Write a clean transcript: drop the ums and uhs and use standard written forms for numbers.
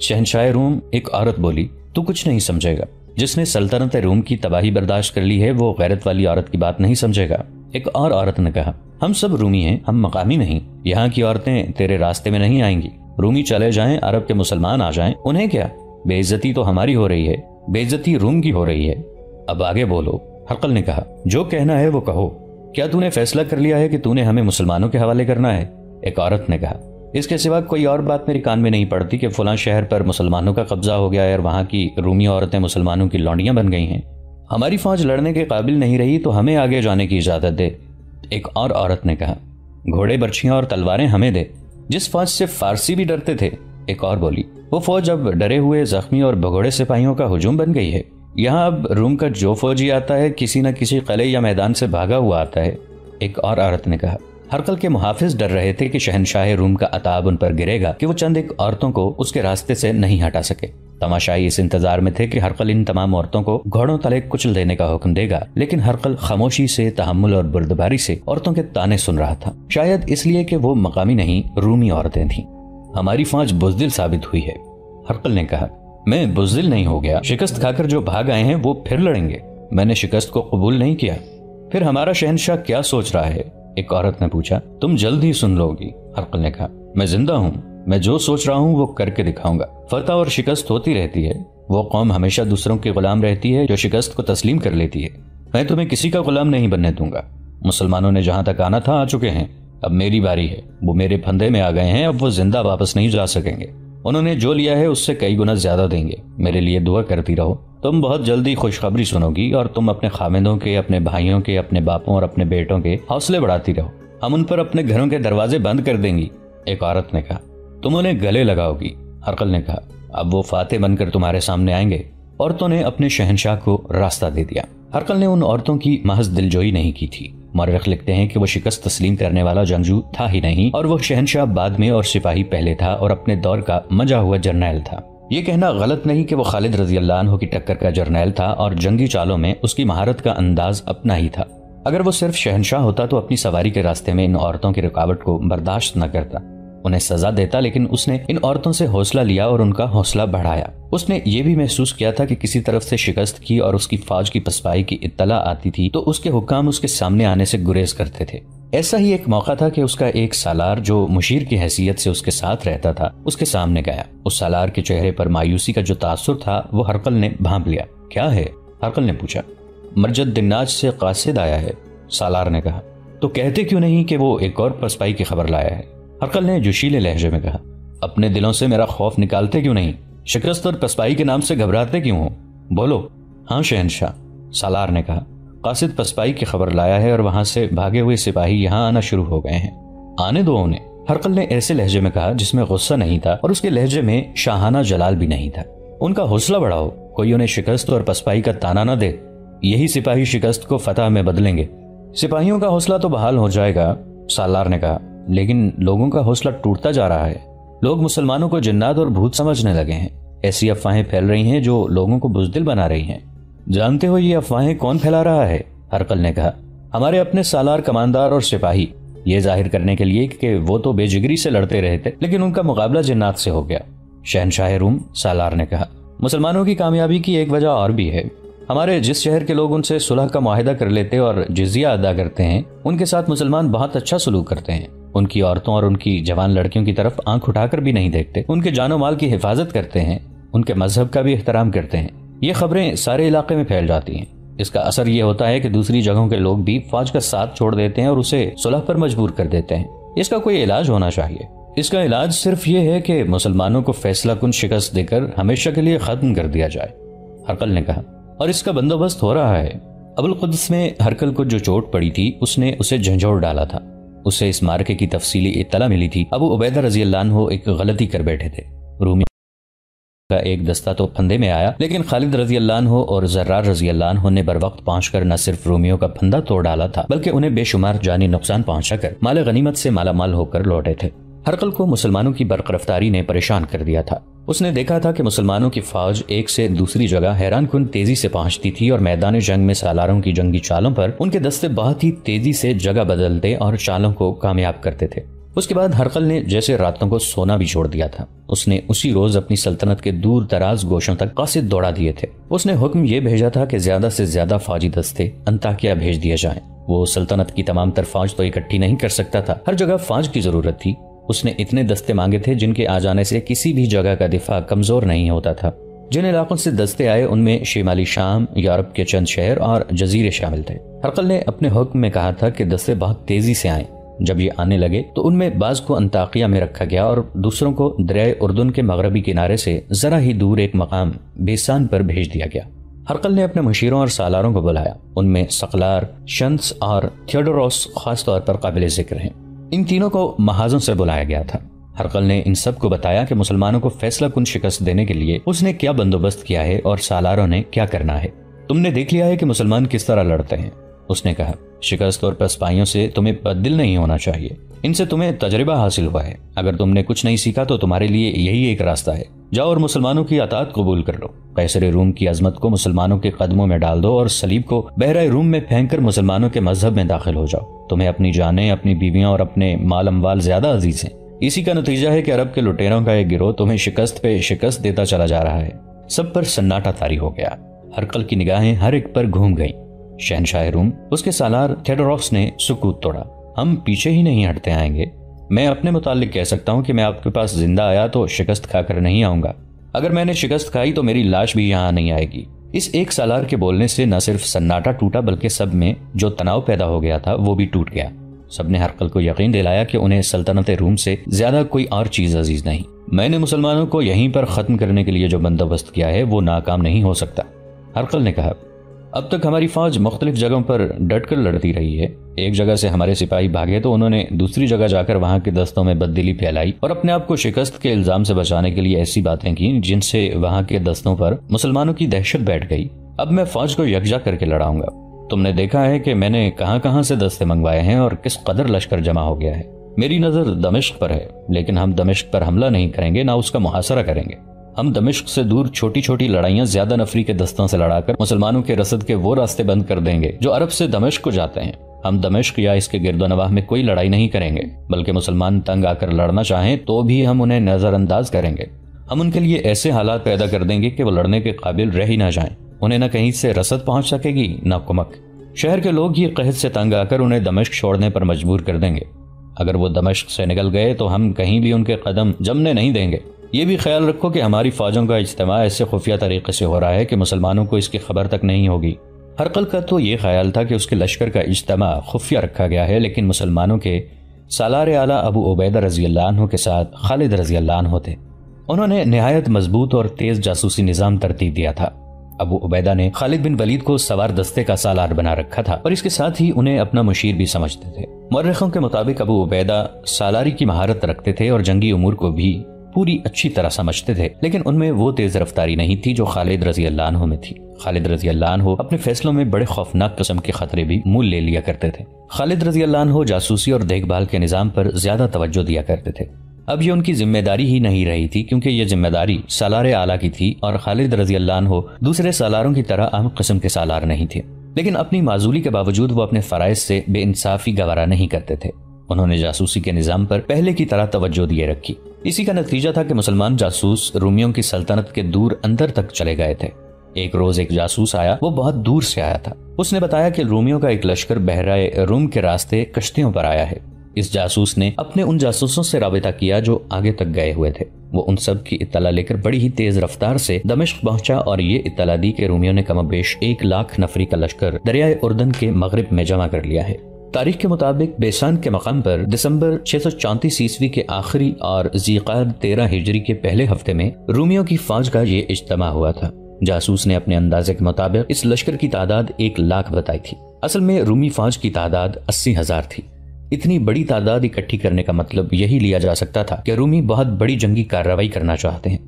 शहनशाह रूम एक औरत बोली, तू कुछ नहीं समझेगा। जिसने सल्तनत रूम की तबाही बर्दाश्त कर ली है वो गैरत वाली औरत की बात नहीं समझेगा। एक और औरत ने कहा, हम सब रूमी हैं, हम मकामी नहीं। यहाँ की औरतें तेरे रास्ते में नहीं आएंगी। रूमी चले जाएं, अरब के मुसलमान आ जाएं, उन्हें क्या? बेइज्जती तो हमारी हो रही है, बेइज्जती रूम की हो रही है। अब आगे बोलो। हरकल ने कहा, जो कहना है वो कहो। क्या तूने फैसला कर लिया है कि तूने हमें मुसलमानों के हवाले करना है? एक औरत ने कहा, इसके सिवा कोई और बात मेरे कान में नहीं पड़ती कि फलां शहर पर मुसलमानों का कब्जा हो गया है और वहां की रूमी औरतें मुसलमानों की लौंडियां बन गई हैं। हमारी फौज लड़ने के काबिल नहीं रही तो हमें आगे जाने की इजाजत दे। एक और औरत ने कहा, घोड़े, बर्छियां और तलवारें हमें दे, जिस फौज से फारसी भी डरते थे। एक और बोली, वो फौज अब डरे हुए जख्मी और भगोड़े सिपाहियों का हुजूम बन गई है। यहाँ अब रूम का जो फौजी आता है किसी न किसी किले या मैदान से भागा हुआ आता है। एक और औरत ने कहा, हरकल के मुहाफिज डर रहे थे कि शहनशाह रूम का अताब उन पर गिरेगा कि वो चंद एक औरतों को उसके रास्ते से नहीं हटा सके। तमाशाई इस इंतजार में थे कि हरकल इन तमाम औरतों को घोड़ों तले कुचल देने का हुक्म देगा, लेकिन हरकल खामोशी से, तहम्मुल और बुर्दबारी से औरतों के ताने सुन रहा था, शायद इसलिए कि वो मकामी नहीं रूमी औरतें थीं। हमारी फौज बुज़दिल साबित हुई है। हरकल ने कहा, मैं बुज़दिल नहीं हो गया। शिकस्त खाकर जो भाग आए हैं वो फिर लड़ेंगे। मैंने शिकस्त को कबूल नहीं किया। फिर हमारा शहनशाह क्या सोच रहा है? एक औरत ने पूछा। तुम जल्द ही सुन लोगी। हरकल ने कहा, मैं जिंदा हूँ, मैं जो सोच रहा हूँ वो करके दिखाऊंगा। फतह और शिकस्त होती रहती है। वो कौम हमेशा दूसरों के गुलाम रहती है जो शिकस्त को तस्लीम कर लेती है। मैं तुम्हें किसी का गुलाम नहीं बनने दूंगा। मुसलमानों ने जहां तक आना था आ चुके हैं, अब मेरी बारी है। वो मेरे फंदे में आ गए हैं, अब वो जिंदा वापस नहीं जा सकेंगे। उन्होंने जो लिया है उससे कई गुना ज्यादा देंगे। मेरे लिए दुआ करती रहो। तुम बहुत जल्दी खुशखबरी सुनोगी और तुम अपने खामिदों के, अपने भाइयों के, अपने बापों और अपने बेटों के हौसले बढ़ाती रहो। हम उन पर अपने घरों के दरवाजे बंद कर देंगी। एक औरत ने कहा, तुम उन्हें गले लगाओगी। हरकल ने कहा, अब वो फाते बनकर तुम्हारे सामने आएंगे। औरतों ने अपने शहनशाह को रास्ता दे दिया। हरकल ने उन औरतों की महज दिलजोई नहीं की थी। मौरख लिखते हैं कि वो शिकस्त तस्लीम करने वाला जंगजू था ही नहीं, और वो शहनशाह बाद में और सिपाही पहले था और अपने दौर का मजा हुआ जर्नैल था। ये कहना गलत नहीं कि वो खालिद रजी अल्लाह अन्हु की टक्कर का जर्नैल था और जंगी चालों में उसकी महारत का अंदाज अपना ही था। अगर वो सिर्फ शहनशाह होता तो अपनी सवारी के रास्ते में इन औरतों की रुकावट को बर्दाश्त न करता, उन्हें सजा देता, लेकिन उसने इन औरतों से हौसला लिया और उनका हौसला बढ़ाया। उसने ये भी महसूस किया था कि किसी तरफ से शिकस्त की और उसकी फौज की पसपाई की इत्तला आती थी तो उसके हुक्काम उसके सामने आने से गुरेज करते थे। ऐसा ही एक मौका था कि उसका एक सालार जो मुशीर की हैसियत से उसके साथ रहता था उसके सामने गया। उस सालार के चेहरे पर मायूसी का जो तासुर था वो हरकल ने भांप लिया। क्या है? हरकल ने पूछा। मरजद दिन्नाज से कासिद आया है। सालार ने कहा, तो कहते क्यों नहीं कि वो एक और पसपाई की खबर लाया है? हरकल ने जोशीले लहजे में कहा, अपने दिलों से मेरा खौफ निकालते क्यों नहीं? शिकस्त और पसपाई के नाम से घबराते क्यों हो? बोलो। हाँ शहनशाह, सालार ने कहा, कासिद पसपाई की खबर लाया है और वहां से भागे हुए सिपाही यहाँ आना शुरू हो गए हैं। आने दो उन्हें। हरकल ने ऐसे लहजे में कहा जिसमें गुस्सा नहीं था और उसके लहजे में शाहाना जलाल भी नहीं था। उनका हौसला बढ़ाओ, कोई उन्हें शिकस्त और पसपाई का ताना न दे। यही सिपाही शिकस्त को फतह में बदलेंगे। सिपाहियों का हौसला तो बहाल हो जाएगा, सालार ने कहा, लेकिन लोगों का हौसला टूटता जा रहा है। लोग मुसलमानों को जिन्नात और भूत समझने लगे हैं। ऐसी अफवाहें फैल रही हैं जो लोगों को बुज़दिल बना रही हैं। जानते हो ये अफवाहें कौन फैला रहा है? हरकल ने कहा, हमारे अपने सालार कमांडर और सिपाही, ये जाहिर करने के लिए कि वो तो बेजिगरी से लड़ते रहे थे लेकिन उनका मुकाबला जिन्नात से हो गया। शहनशाह रूम, सालार ने कहा, मुसलमानों की कामयाबी की एक वजह और भी है। हमारे जिस शहर के लोग उनसे सुलह का मुआहिदा कर लेते और जिजिया अदा करते हैं, उनके साथ मुसलमान बहुत अच्छा सलूक करते हैं। उनकी औरतों और उनकी जवान लड़कियों की तरफ आंख उठाकर भी नहीं देखते। उनके जानो माल की हिफाजत करते हैं। उनके मजहब का भी एहतराम करते हैं। ये खबरें सारे इलाके में फैल जाती हैं। इसका असर ये होता है कि दूसरी जगहों के लोग भी फौज का साथ छोड़ देते हैं और उसे सुलह पर मजबूर कर देते हैं। इसका कोई इलाज होना चाहिए। इसका इलाज सिर्फ ये है कि मुसलमानों को फैसला कुन शिकस्त देकर हमेशा के लिए खत्म कर दिया जाए। हरकल ने कहा, और इसका बंदोबस्त हो रहा है। अबुल कुद्स में हरकल को जो चोट पड़ी थी उसने उसे झंझोड़ डाला था। उसे इस मार्के की तफसीली इत्तला मिली थी। अबू उबैदा रजी अल्लाह अन्हु एक गलती कर बैठे थे। रूमी का एक दस्ता तो फंदे में आया, लेकिन खालिद रजी अल्लाह अन्हु और जर्रार रजी अल्लाह अन्हु ने बर वक्त पहुंचकर न सिर्फ रोमियों का फंदा तोड़ डाला था बल्कि उन्हें बेशुमार जानी नुकसान पहुंचाकर माल गनीमत से मालामाल होकर लौटे थे। हरकल को मुसलमानों की बरकरफ्तारी ने परेशान कर दिया था। उसने देखा था कि मुसलमानों की फौज एक से दूसरी जगह हैरान कुन तेजी से पहुंचती थी और मैदान जंग में सालारों की जंगी चालों पर उनके दस्ते बहुत ही तेजी से जगह बदलते और चालों को कामयाब करते थे। اس کے بعد ہرقل نے جیسے راتوں کو سونا بھی چھوڑ دیا تھا، اس نے اسی روز اپنی سلطنت کے دور دراز گوشوں تک قاصد دوڑا دیے تھے۔ اس نے حکم یہ بھیجا تھا کہ زیادہ سے زیادہ فوجی دستے انطاکیہ بھیج دیے جائیں۔ وہ سلطنت کی تمام تر فوج تو اکٹھی نہیں کر سکتا تھا، ہر جگہ فوج کی ضرورت تھی۔ اس نے اتنے دستے مانگے تھے جن کے آ جانے سے کسی بھی جگہ کا دفاع کمزور نہیں ہوتا تھا۔ جن علاقوں سے دستے آئے ان میں شمالی شام، یورپ کے چند شہر اور جزیرے شامل تھے۔ ہرقل نے اپنے حکم میں کہا تھا کہ دستے بہت تیزی سے آئیں۔ جب یہ آنے لگے تو ان میں بعض کو انطاکیہ میں رکھا گیا اور دوسروں کو دریائے اردن کے مغربی کنارے سے ذرا ہی دور ایک مقام بیسان پر بھیج دیا گیا۔ ہرقل نے اپنے مشیروں اور سالاروں کو بلایا، ان میں سقلار، شنس اور تھیوڈوروس خاص طور پر قابل ذکر ہیں۔ ان تینوں کو محاذوں سے بلایا گیا تھا۔ ہرقل نے ان سب کو بتایا کہ مسلمانوں کو فیصلہ کن شکست دینے کے لیے اس نے کیا بندوبست کیا ہے اور سالاروں نے کیا کرنا ہے۔ تم نے دیکھ لیا ہے کہ مسلمان کس طرح لڑتے ہیں، اس نے کہا۔ شکست اور پسپائیوں سے تمہیں بددل نہیں ہونا چاہیے، ان سے تمہیں تجربہ حاصل ہوا ہے۔ اگر تم نے کچھ نہیں سیکھا تو تمہارے لیے یہی ایک راستہ ہے، جاؤ اور مسلمانوں کی اطاعت قبول کر لو۔ قیصر روم کی عظمت کو مسلمانوں کے قدموں میں ڈال دو اور صلیب کو بحرۂ روم میں پھینک کر مسلمانوں کے مذہب میں داخل ہو جاؤ۔ تمہیں اپنی جانیں، اپنی بیویاں اور اپنے مال اموال زیادہ عزیز ہیں۔ اسی کا نتیجہ ہے کہ عرب کے لٹیروں کا ایک گروہ تمہیں شکست پہ شکست دیتا چلا جا رہا ہے۔ سب پر سناٹا طاری ہو گیا۔ ہرقل کی نگاہیں ہر ایک پر گھوم گئیں۔ شہنشاہ روم، اس کے سالار تھیوڈوروس نے سکوت توڑا۔ ہم پیچھے ہی نہیں ہٹتے آئیں گے۔ میں اپنے متعلق کہہ سکتا ہوں کہ میں آپ کے پاس زندہ آیا تو شکست کھا کر نہیں آؤں گا۔ اگر میں نے شکست کھائی تو میری لاش بھی یہاں نہیں آئے گی۔ اس ایک سالار کے بولنے سے نہ صرف سناٹا ٹوٹا بلکہ سب میں جو تناؤ پیدا ہو گیا تھا وہ بھی ٹوٹ گیا۔ سب نے ہرقل کو یقین دلایا کہ انہیں سلطنت روم سے زیادہ کوئی اور چیز عزیز نہیں۔ میں نے مسلمانوں کو یہیں پر ختم کرنے کے لیے جو بندوبست کیا ہے وہ ناکام نہیں ہو سکتا، ہرقل نے کہا۔ اب تک ہماری فوج مختلف جگہوں پر ڈٹ کر لڑتی رہی ہے۔ ایک جگہ سے ہمارے سپاہی بھاگے تو انہوں نے دوسری جگہ جا کر وہاں کے دستوں میں بددلی پھیلائی اور اپنے آپ کو شکست کے الزام سے بچانے کے لیے ایسی باتیں کی جن سے وہاں کے دستوں پر مسلمانوں کی دہشت بیٹھ گئی۔ اب میں فوج کو یکجا کر کے لڑاؤں گا۔ تم نے دیکھا ہے کہ میں نے کہاں کہاں سے دستے منگوائے ہیں اور کس قدر لشکر جمع ہو گیا ہے۔ میری نظر دمشق پر ہے، لیکن ہم دمشق پر حملہ نہیں کریں گے، نہ اس کا محاصرہ کریں گے۔ ہم دمشق سے دور چھوٹی چھوٹی لڑائیاں زیادہ نفری کے دستوں سے لڑا کر مسلمانوں کے رسد کے وہ راستے بند کر دیں گے جو عرب سے دمشق کو جاتے ہیں۔ ہم دمشق یا اس کے گرد و نواح میں کوئی لڑائی نہیں کریں گے، بلکہ مسلمان تنگ آ کر لڑنا چاہیں تو بھی ہم انہیں نظر انداز کریں گے۔ ہم ان کے لیے ایسے حالات پیدا کر دیں گے کہ وہ لڑنے کے قابل رہ ہی نہ جائیں۔ انہیں نہ کہیں سے رسد پہنچ سکے گی نہ کمک۔ شہر کے لوگ یہ قحط سے تنگ آ کر انہیں دمشق چھوڑنے پر مجبور کر دیں گے۔ اگر وہ دمشق سے نکل گئے تو ہم کہیں بھی ان کے قدم جمنے نہیں دیں گے۔ یہ بھی خیال رکھو کہ ہماری فوجوں کا اجتماع ایسے خفیہ طریقے سے ہو رہا ہے کہ مسلمانوں کو اس کی خبر تک نہیں ہوگی۔ ہرقل کا تو یہ خیال تھا کہ اس کے لشکر کا اجتماع خفیہ رکھا گیا ہے، لیکن مسلمانوں کے سالار اعلیٰ ابو عبیدہ رضی اللہ عنہ کے ساتھ خالد رضی اللہ عنہ تھے۔ انہوں نے نہایت مضبوط اور تیز جاسوسی نظام ترتیب دیا تھا۔ ابو عبیدہ نے خالد بن ولید کو سوار دستے کا سالار بنا رکھا تھا اور اس کے ساتھ ہی انہیں اپنا مشیر بھی سمجھتے تھے۔ مورخوں کے مطابق ابو عبیدہ سالاری کی مہارت رکھتے تھے اور جنگی امور کو بھی پوری اچھی طرح سمجھتے تھے، لیکن ان میں وہ تیز رفتاری نہیں تھی جو خالد رضی اللہ عنہ میں تھی۔ خالد رضی اللہ عنہ اپنے فیصلوں میں بڑے خوفناک قسم کے خطرے بھی مول لے لیا کرتے تھے۔ خالد رضی اللہ عنہ جاسوسی اور دیکھ بھال کے نظام پر زیادہ توجہ دیا کرتے تھے۔ اب یہ ان کی ذمہ داری ہی نہیں رہی تھی، کیونکہ یہ ذمہ داری سالار اعلیٰ کی تھی اور خالد رضی اللہ عنہ دوسرے سالاروں کی طرح عام قسم کے سالار نہیں تھے۔ لیکن اپنی معزولی کے باوجود وہ اپنے فرائض سے بے انصافی گوارا نہیں کرتے تھے۔ انہوں نے جاسوسی کے نظام پر پہلے کی طرح توجہ دیے رکھی۔ اسی کا نتیجہ تھا کہ مسلمان جاسوس رومیوں کی سلطنت کے دور اندر تک چلے گئے تھے۔ ایک روز ایک جاسوس آیا، وہ بہت دور سے آیا تھا۔ اس نے بتایا کہ رومیوں کا ایک لشکر بحرائے روم کے راستے کشتیوں پر آیا ہے۔ اس جاسوس نے اپنے ان جاسوسوں سے رابطہ کیا جو آگے تک گئے ہوئے تھے۔ وہ ان سب کی اطلاع لے کر بڑی ہی تیز رفتار سے دمشق پہنچا اور یہ اطلاع دی کہ رومیوں نے کم و بیش 1,00,000 نفری کا لشکر دریائے اردن کے مغرب میں جمع کر لیا ہے۔ تاریخ کے مطابق بیسان کے مقام پر دسمبر 634 عیسوی کے آخری اور ذیقعد 13 ہجری کے پہلے ہفتے میں رومیوں کی فوج کا یہ اجتماع ہوا تھا۔ جاسوس نے اپنے اندازے کے مطابق اس لشکر کی تعداد 1,00,000 بتائی تھی۔ اصل میں رومی فوج کی تعداد 80,000 تھی۔ اتنی بڑی تعداد اکٹھی کرنے کا مطلب یہی لیا جا سکتا تھا کہ رومی بہت بڑی جنگی کارروائی کرنا چاہتے ہیں۔